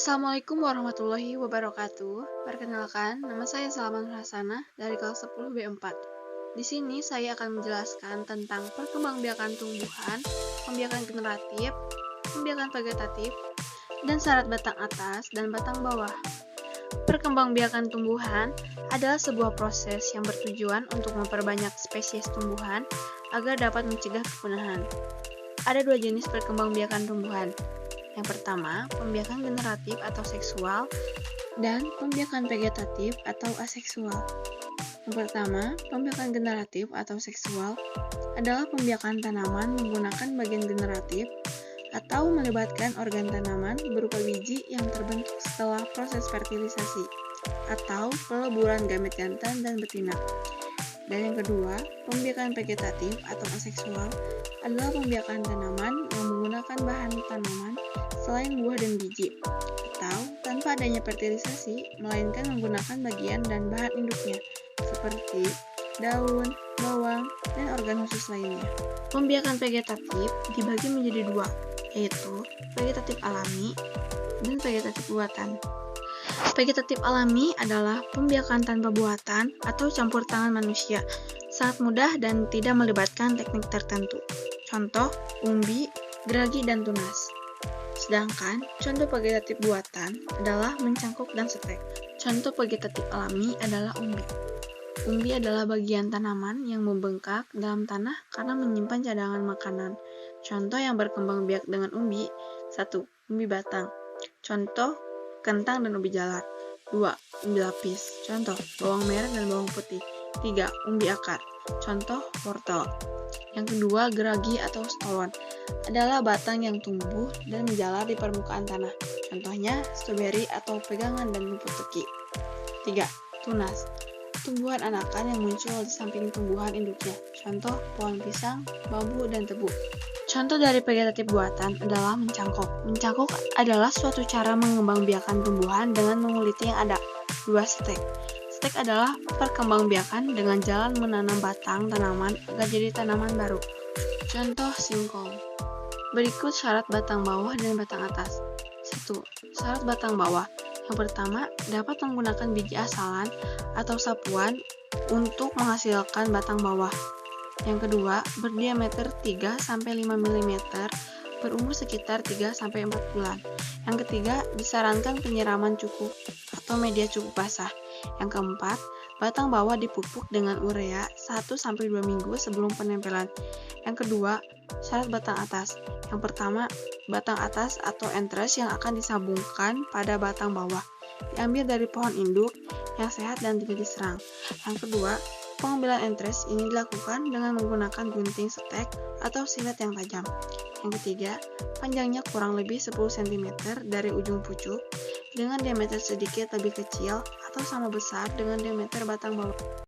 Assalamualaikum warahmatullahi wabarakatuh. Perkenalkan, nama saya Salman Hasanah dari kelas 10 B4. Di sini saya akan menjelaskan tentang perkembangbiakan tumbuhan, pembiakan generatif, pembiakan vegetatif, dan syarat batang atas dan batang bawah. Perkembangbiakan tumbuhan adalah sebuah proses yang bertujuan untuk memperbanyak spesies tumbuhan agar dapat mencegah kepunahan. Ada dua jenis perkembangbiakan tumbuhan. Yang pertama, pembiakan generatif atau seksual, dan pembiakan vegetatif atau aseksual. Yang pertama, pembiakan generatif atau seksual adalah pembiakan tanaman menggunakan bagian generatif atau melibatkan organ tanaman berupa biji yang terbentuk setelah proses fertilisasi atau peleburan gamet jantan dan betina. Dan yang kedua, pembiakan vegetatif atau aseksual adalah pembiakan tanaman yang menggunakan bahan tanaman selain buah dan biji, atau tanpa adanya fertilisasi, melainkan menggunakan bagian dan bahan induknya, seperti daun, bawang, dan organ khusus lainnya. Pembiakan vegetatif dibagi menjadi dua, yaitu vegetatif alami dan vegetatif buatan. Vegetatif alami adalah pembiakan tanpa buatan atau campur tangan manusia, sangat mudah dan tidak melibatkan teknik tertentu. Contoh, umbi, geragi, dan tunas. Sedangkan, contoh vegetatif buatan adalah mencangkok dan setek. Contoh vegetatif alami adalah umbi. Umbi adalah bagian tanaman yang membengkak dalam tanah karena menyimpan cadangan makanan. Contoh yang berkembang biak dengan umbi: 1. Umbi batang. Contoh, kentang dan ubi jalar. 2. Umbi lapis. Contoh, bawang merah dan bawang putih. 3. Umbi akar. Contoh, wortel. Yang kedua, geragi atau stolon adalah batang yang tumbuh dan menjalar di permukaan tanah. Contohnya, stroberi atau pegangan dan rumput teki. 3. Tunas. Tumbuhan anakan yang muncul di samping tumbuhan induknya. Contoh, pohon pisang, bambu, dan tebu. Contoh dari vegetatif buatan adalah mencangkok. Mencangkok adalah suatu cara mengembangbiakan tumbuhan dengan menguliti yang ada. 2. Stek. Stek adalah perkembangbiakan dengan jalan menanam batang tanaman agar jadi tanaman baru. Contoh, singkong. Berikut syarat batang bawah dan batang atas. 1. Syarat batang bawah. Yang pertama, dapat menggunakan biji asalan atau sapuan untuk menghasilkan batang bawah. Yang kedua, berdiameter 3-5 mm, berumur sekitar 3-4 bulan. Yang ketiga, disarankan penyiraman cukup atau media cukup basah. Yang keempat, batang bawah dipupuk dengan urea 1-2 minggu sebelum penempelan. Yang kedua, syarat batang atas. Yang pertama, batang atas atau entres yang akan disambungkan pada batang bawah diambil dari pohon induk yang sehat dan tidak diserang. Yang kedua, pengambilan entres ini dilakukan dengan menggunakan gunting setek atau silet yang tajam. Yang ketiga, panjangnya kurang lebih 10 cm dari ujung pucuk dengan diameter sedikit lebih kecil atau sama besar dengan diameter batang bawah.